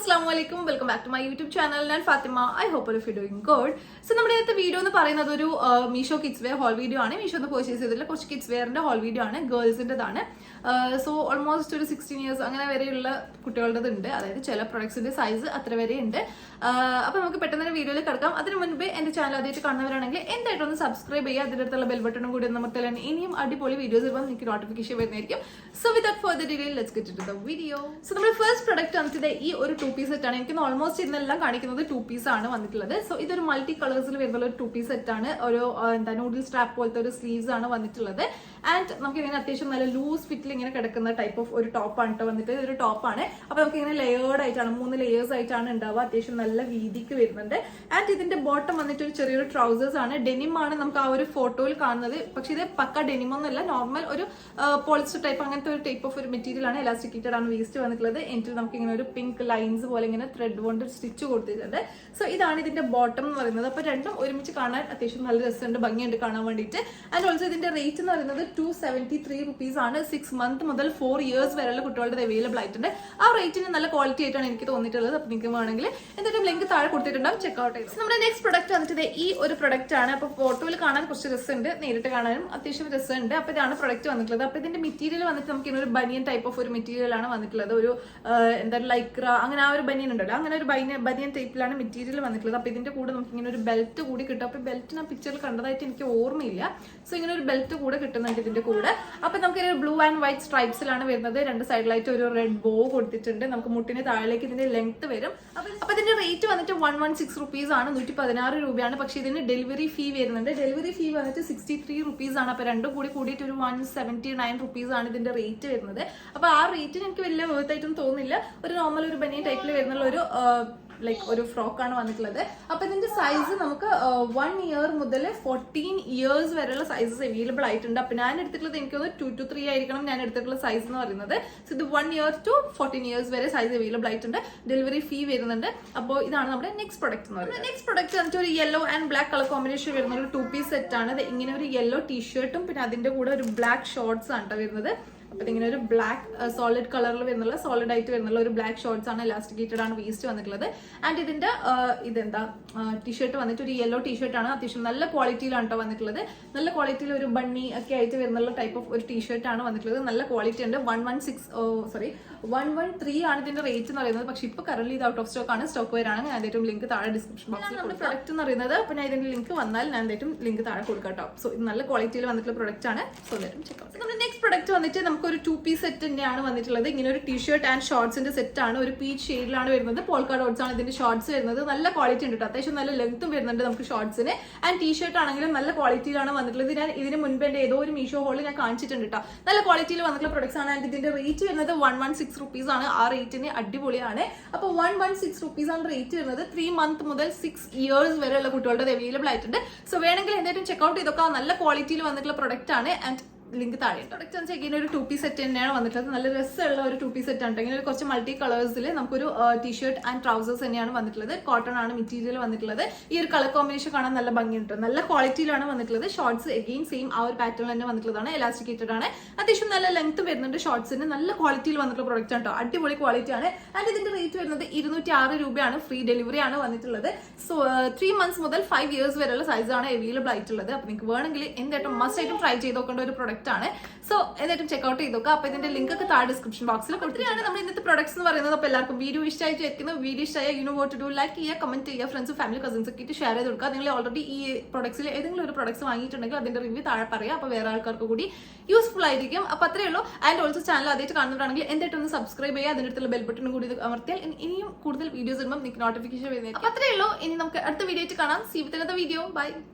Assalamualaikum. Welcome back to my YouTube channel. I'm Fatima. I hope all of you doing good. So നമ്മുടെ അടുത്ത video എന്ന് പറയുന്നത് ഒരു Meesho kids wear haul video ആണ്. മീഷോന്ന് purchase ചെയ്തിട്ടുള്ള കുറച്ച് കിഡ്സ് വെയറിന്റെ ഹോൾ വീഡിയോ ആണ്. ഗേൾസിൻ്റെതാണ്. സോ ഓൾമോസ്റ്റ് ഒരു 16 ഇയേഴ്സ് അങ്ങനെ വരെയുള്ള കുട്ടികളുടേത് ഉണ്ട്. അതായത് ചില പ്രൊഡക്ട്സിന്റെ സൈസ് അത്ര വരെ ഉണ്ട്. അപ്പൊ നമുക്ക് പെട്ടെന്ന് വീഡിയോയിൽ കിടക്കാം. അതിന് മുൻപ് എന്റെ ചാനൽ ആദ്യമായിട്ട് കാണുന്നവരാണെങ്കിൽ എന്തായിട്ടൊന്ന് സബ്സ്ക്രൈബ് ചെയ്യുക. അതിന്റെ അടുത്തുള്ള ബെൽ ബട്ടണും കൂടി നമുക്ക് ഇനിയും അടിപൊളി വീഡിയോസ് വരുമ്പോൾ നിങ്ങൾക്ക് നോട്ടിഫിക്കേഷൻ വരുന്നതായിരിക്കും. So without further delay let's get to the video. So നമ്മുടെ ഫസ്റ്റ് പ്രൊഡക്റ്റ് വന്നിട്ട് ഈ ഒരു 2 പീസ് സെറ്റ് ആണ്. എനിക്ക് ഓൾമോസ്റ്റ് ഇന്നെല്ലാം കാണിക്കുന്നത് 2 പീസ് ആണ് വന്നിട്ടുള്ളത്. സോ ഇതൊരു മൾട്ടി കളേഴ്സിൽ വരുന്ന ഒരു 2 പീസ് സെറ്റ് ആണ്. ഒരു നൂഡിൽ സ്ട്രാപ്പ് പോലത്തെ ഒരു സ്ലീവ്സ് ആണ് വന്നിട്ടുള്ളത്. ആൻഡ് നമുക്ക് ഇങ്ങനെ അത്യാവശ്യം നല്ല ലൂസ് ഫിറ്റിൽ ഇങ്ങനെ കിടക്കുന്ന ടൈപ്പ് ഓഫ് ഒരു ടോപ്പാണ് കേട്ടോ വന്നിട്ട്. ഇതൊരു ടോപ്പാണ്. അപ്പൊ നമുക്ക് ഇങ്ങനെ ലെയേർഡ് ആയിട്ടാണ് 3 ലെയേഴ്സ് ആയിട്ടാണ് ഉണ്ടാവുക. അത്യാവശ്യം നല്ല വീതിക്ക് വരുന്നുണ്ട്. ആൻഡ് ഇതിന്റെ ബോട്ടം വന്നിട്ട് ഒരു ചെറിയൊരു ട്രൗസേഴ്സ് ആണ്. ഡെനിം ആണ് നമുക്ക് ആ ഒരു ഫോട്ടോയിൽ കാണുന്നത്. പക്ഷെ ഇത് പക്ക ഡെനിം ഒന്നുമല്ല, നോർമൽ ഒരു പോളിസ്റ്റർ ടൈപ്പ് അങ്ങനത്തെ ഒരു ടൈപ്പ് ഓഫ് ഒരു മെറ്റീരിയൽ ആണ്. എലാസ്റ്റിക്കേറ്റഡ് ആണ് വേസ്റ്റ് വന്നിട്ടുള്ളത്. എന്നിട്ട് നമുക്ക് ഇങ്ങനെ ഒരു പിങ്ക് ലൈൻസ് പോലെ ഇങ്ങനെ ത്രെഡ് കൊണ്ട് സ്റ്റിച്ച് കൊടുത്തിട്ടുണ്ട്. സോ ഇതാണ് ഇതിന്റെ ബോട്ടം എന്ന് പറയുന്നത്. അപ്പൊ രണ്ടും ഒരുമിച്ച് കാണാൻ അത്യാവശ്യം നല്ല രസമുണ്ട്, ഭംഗിയുണ്ട് കാണാൻ വേണ്ടിയിട്ട്. ആൻഡ് ഓൾസോ ഇതിന്റെ റേറ്റ് എന്ന് പറയുന്നത് 273 റുപ്പീസ് ആണ്. 6 മന്ത് മുതൽ 4 ഇയേഴ്സ് വരെയുള്ള കുട്ടികളുടെ അവൈലബിൾ ആയിട്ടുണ്ട്. ആ റേറ്റിന് നല്ല ക്വാളിറ്റി ആയിട്ടാണ് എനിക്ക് തോന്നിയിട്ടുള്ളത്. അപ്പൊ നിങ്ങൾക്ക് വേണമെങ്കിൽ എന്തെങ്കിലും ലിങ്ക് താഴെ കൊടുത്തിട്ടുണ്ടാവും, ചെക്ക്ഔട്ട് ചെയ്ത്. നമ്മുടെ നെക്സ്റ്റ് പ്രൊഡക്റ്റ് വന്നിട്ട് ഈ ഒരു പ്രൊഡക്റ്റ് ആണ്. അപ്പൊ ഫോട്ടോയിൽ കാണാൻ കുറച്ച് രസമുണ്ട്, നേരിട്ട് കാണാനും അത്യാവശ്യം രസമുണ്ട്. അപ്പൊ ഇതാണ് പ്രൊഡക്റ്റ് വന്നിട്ടുള്ളത്. അപ്പൊ ഇതിന്റെ മെറ്റീരിയൽ വന്നിട്ട് നമുക്ക് ഒരു ബനിയൻ ടൈപ്പ് ഓഫ് ഒരു മെറ്റീരിയൽ ആണ് വന്നിട്ടുള്ളത്. ഒരു എന്താ ലൈക്ര അങ്ങനെ ആ ഒരു ബനിയൻ ഉണ്ടല്ലോ, അങ്ങനെ ഒരു ബനിയൻ ടൈപ്പിലാണ് മെറ്റീരിയൽ വന്നിട്ടുള്ളത്. അപ്പൊ ഇതിന്റെ കൂടെ നമുക്ക് ഇങ്ങനെ ഒരു ബെൽറ്റ് കൂടി കിട്ടും. അപ്പൊ ബെൽറ്റ് ഞാൻ പിക്ചറിൽ കണ്ടതായിട്ട് എനിക്ക് ഓർമ്മയില്ല. സോ ഇങ്ങനെ ഒരു ബെൽറ്റ് കൂടെ കിട്ടുന്നുണ്ട് ഇതിന്റെ കൂടെ. അപ്പൊ നമുക്ക് ബ്ലൂ ആൻഡ് വൈറ്റ് സ്ട്രൈപ്സിലാണ് വരുന്നത്. 2 സൈഡിലായിട്ട് ഒരു റെഡ് ബോ കൊടുത്തിട്ടുണ്ട്. നമുക്ക് മുട്ടിന് താഴേക്ക് ഇതിന്റെ ലെങ്ത് വരും. അപ്പൊ ഇതിന്റെ റേറ്റ് വന്നിട്ട് 116 റുപ്പീസ് ആണ്, 116 രൂപയാണ്. പക്ഷെ ഇതിന് ഡെലിവറി ഫീ വരുന്നുണ്ട്. ഡെലിവറി ഫീ വന്നിട്ട് 63 റുപ്പീസ് ആണ്. അപ്പൊ രണ്ടും കൂടിയിട്ട് ഒരു 179 റുപ്പീസ് ആണ് ഇതിന്റെ റേറ്റ് വരുന്നത്. അപ്പൊ ആ റേറ്റിന് എനിക്ക് വലിയ വേർത്തായിട്ടൊന്നും തോന്നുന്നില്ല. ഒരു നോർമൽ ഒരു ബനിയൻ ടൈപ്പിൽ വരുന്നുള്ള ഒരു ലൈക്ക് ഒരു ഫ്രോക്കാണ് വന്നിട്ടുള്ളത്. അപ്പൊ ഇതിന്റെ സൈസ് നമുക്ക് 1 ഇയർ മുതൽ 14 ഇയേഴ്സ് വരെയുള്ള സൈസസ് അവൈലബിൾ ആയിട്ടുണ്ട്. അപ്പൊ ഞാൻ എടുത്തിട്ടുള്ളത് എനിക്ക് 2 to 3 ആയിരിക്കണം ഞാൻ എടുത്തിട്ടുള്ള സൈസ് എന്ന് പറയുന്നത്. സോ ഇത് 1 ഇയർ to 14 ഇയേഴ്സ് വരെ സൈസ് അവൈലബിൾ ആയിട്ടുണ്ട്. ഡെലിവറി ഫീ വരുന്നുണ്ട്. അപ്പോൾ ഇതാണ് നമ്മുടെ നെക്സ്റ്റ് പ്രൊഡക്റ്റ് എന്ന് പറയുന്നത്. നെക്സ്റ്റ് പ്രൊഡക്റ്റ് വന്നിട്ട് ഒരു yellow and black colour combination വരുന്ന ഒരു 2 പീസ് സെറ്റ് ആണ്. ഇങ്ങനെ ഒരു യെല്ലോ ടീഷർട്ടും പിന്നെ അതിന്റെ കൂടെ ഒരു ബ്ലാക്ക് ഷോർട്സ് ആണ് കേട്ടോ വരുന്നത്. അപ്പൊ ഇങ്ങനെ ഒരു ബ്ലാക്ക് സോളിഡ് കളറിൽ വരുന്നുള്ള സോളിഡ് ആയിട്ട് വരുന്നുള്ള ഒരു ബ്ലാക്ക് ഷോർട്സ് ആണ്. എലാസ്റ്റിക്കേറ്റഡ് ആണ് വേസ്റ്റ് വന്നിട്ടുള്ളത്. ആൻഡ് ഇതിന്റെ ഇതെന്താ ടീഷർട്ട് വന്നിട്ട് ഒരു യെല്ലോ ടീഷർട്ട് ആണ്. അത്യാവശ്യം നല്ല ക്വാളിറ്റിയിലാണ് കേട്ടോ വന്നിട്ടുള്ളത്. നല്ല ക്വാളിറ്റിയിൽ ഒരു ബണ്ണി ഒക്കെ ആയിട്ട് വരുന്നുള്ള ടൈപ്പ് ഓഫ് ഒരു ടീഷർട്ട് ആണ് വന്നിട്ടുള്ളത്. നല്ല ക്വാളിറ്റി ഉണ്ട്. 113 ആണ് ഇതിന്റെ റേറ്റ് എന്ന് പറയുന്നത്. പക്ഷെ ഇപ്പൊ കറന്റ് ഇത് ഔട്ട് ഓഫ് സ്റ്റോക്ക് ആണ്. സ്റ്റോക്ക് വരാണ്. ഞാൻ എന്തായാലും ലിങ്ക് താഴെ ഡിസ്ക്രിപ്ഷൻ ബോക്സിൽ നമ്മുടെ പ്രൊഡക്റ്റ് എന്ന് പറയുന്നത്. അപ്പൊ ഞാൻ ഇതിന്റെ ലിങ്ക് വന്നാൽ ഞാൻ എന്തായാലും ലിങ്ക് താഴെ കൊടുക്കാം കേട്ടോ. സോ ഇത് നല്ല ക്വാളിറ്റിയിൽ വന്നിട്ടുള്ള പ്രൊഡക്റ്റ് ആണ്. സോ എന്തായാലും ചെക്ക്. നമ്മുടെ നെക്സ്റ്റ് പ്രൊഡക്റ്റ് വന്നിട്ട് നമുക്ക് ഒരു 2 പീസ് സെറ്റ് തന്നെയാണ് വന്നിട്ടുള്ളത്. ഇങ്ങനെ ഒരു ടീഷർട്ട് ആൻഡ് ഷോർട്സിന്റെ സെറ്റ് ആണ്. ഒരു പീച്ച് ഷെയ്ഡിലാണ് വരുന്നത്. പോൾക്കാ ഡോട്ട്സ് ആണ് ഇതിന്റെ ഷോർട്സ് വരുന്നത്. നല്ല ക്വാളിറ്റി ഉണ്ട് കേട്ടോ. അത്യാവശ്യം നല്ല ലെങ്ത്തും വരുന്നുണ്ട് നമുക്ക് ഷോർട്സിന്. ആൻഡ് ടീഷർട്ട് ആണെങ്കിലും നല്ല ക്വാളിറ്റിയിലാണ് വന്നിട്ടുള്ളത്. ഞാൻ ഇതിന് മുൻപ് എന്റെ ഏതോ ഒരു മീഷോ ഹോളിൽ ഞാൻ കാണിച്ചിട്ടുണ്ട് കേട്ടോ. നല്ല ക്വാളിറ്റിയിൽ വന്നിട്ടുള്ള പ്രൊഡക്ട്സ് ആണ്. ആൻഡ് ഇതിന്റെ റേറ്റ് വരുന്നത് 116 റുപ്പീസ് ആണ്. ആ റേറ്റിന് അടിപൊളിയാണ്. അപ്പോൾ 116 റുപ്പീസ് ആണ് റേറ്റ് വരുന്നത്. 3 മന്ത് മുതൽ 6 ഇയേഴ്സ് വരെയുള്ള കുട്ടികളുടെ അവൈലബിൾ ആയിട്ടുണ്ട്. സോ വേണമെങ്കിൽ എന്തായാലും ചെക്ക്ഔട്ട് ചെയ്തൊക്കെ നല്ല ക്വാളിറ്റിയിൽ വന്നിട്ടുള്ള പ്രൊഡക്റ്റ് ആണ്. ആൻഡ് ലിങ്ക് താഴെ പ്രൊഡക്റ്റ് എന്ന് വെച്ചാൽ ഇങ്ങനെ ഒരു 2 പീസ് സെറ്റ് തന്നെയാണ് വന്നിട്ടുള്ളത്. നല്ല രസമുള്ള ഒരു 2 പീസ് സെറ്റ് ആണ്. ഇങ്ങനെ ഒരു കുറച്ച് മൾട്ടി കളേഴ്സിൽ നമുക്കൊരു ടീഷർട്ട് ആൻഡ് ട്രൗസേഴ്സ് തന്നെയാണ് വന്നിട്ടുള്ളത്. കോട്ടൺ ആണ് മെറ്റീരിയൽ വന്നിട്ടുള്ളത്. ഈ ഒരു കളർ കോമ്പിനേഷൻ കാണാൻ നല്ല ഭംഗിയുണ്ട്. നല്ല ക്വാളിറ്റിയിലാണ് വന്നിട്ടുള്ളത്. ഷോർട്സ് എഗെയിൻ സെയിം ആ ഒരു പാറ്റേൺ തന്നെ വന്നിട്ടുള്ളതാണ്. എലാസ്റ്റിക്കേറ്റഡ് ആണ്. അത്യാവശ്യം നല്ല ലെങ്ത് വരുന്നുണ്ട് ഷോർട്സിന്. നല്ല ക്വാളിറ്റിയിൽ വന്നിട്ടുള്ള പ്രൊഡക്റ്റ് ആണ് കേട്ടോ. അടിപൊളി ക്വാളിറ്റി ആണ്. ആൻഡ് ഇതിന്റെ റേറ്റ് വരുന്നത് 206 രൂപയാണ്. ഫ്രീ ഡെലിവറി ആണ് വന്നിട്ടുള്ളത്. സോ 3 മന്ത്സ് മുതൽ 5 ഇയേഴ്സ് വരെയുള്ള സൈസാണ് അവൈലബിൾ ആയിട്ടുള്ളത്. അപ്പൊ നിങ്ങൾക്ക് വേണമെങ്കിൽ എന്തായിട്ടും മസ്റ്റ് ആയിട്ടും ട്രൈ ചെയ്ത് നോക്കേണ്ട ഒരു പ്രൊഡക്റ്റ് ആണ്. സോ എന്നിട്ടും ചെക്ക്ഔട്ട് ചെയ്തോക്കുക. അപ്പൊ ഇതിന്റെ ലിങ്ക് ഒക്കെ താഴെ ഡിസ്ക്രിപ്ഷൻ ബോക്സിൽ കൊടുത്തിട്ടാണ് നമ്മൾ ഇന്നത്തെ പ്രൊഡക്ട്സ് എന്ന് പറയുന്നത്. അപ്പൊ എല്ലാവർക്കും വീഡിയോ ഇഷ്ടമായിട്ട് വെക്കുന്നു. വീഡിയോ ഇഷ്ടമായ വോട്ട് ടു ഡു ലൈക്ക് ചെയ്യുക, കമന്റ് ചെയ്യുക, ഫ്രണ്ട്സും ഫാമിലി കസിൻസ് ഒക്കെ ഇട്ട് ഷെയർ ചെയ്ത് കൊടുക്കുക. നിങ്ങൾ ഓൾറെഡി ഈ പ്രൊഡക്ട്സിൽ ഏതെങ്കിലും ഒരു പ്രൊഡക്ട്സ് വാങ്ങിയിട്ടുണ്ടെങ്കിൽ അതിന്റെ റിവ്യൂ താഴെ പറയാം. അപ്പൊ വേറെ ആൾക്കാർക്ക് കൂടി യൂസ്ഫുൾ ആയിരിക്കും. അപ്പൊ അത്രേ ഉള്ളൂ. ആൻഡ് ഓൾസോ ചാനൽ ആദ്യമായിട്ട് കാണുന്നതാണെങ്കിൽ എന്തായിട്ടൊന്ന് സബ്സ്ക്രൈബ് ചെയ്യുക. അതിന്റെ അടുത്തുള്ള ബെൽ ബട്ടൺ കൂടി അമർത്തിയാൽ ഇനിയും കൂടുതൽ വീഡിയോസ് വരുമ്പോൾ നിങ്ങൾക്ക് നോട്ടിഫിക്കേഷൻ വരുന്നതായിരിക്കും. അപ്പൊ അത്രേ ഉള്ളൂ. ഇനി നമുക്ക് അടുത്ത വീഡിയോ ആയിട്ട് കാണാം. See with another video. By.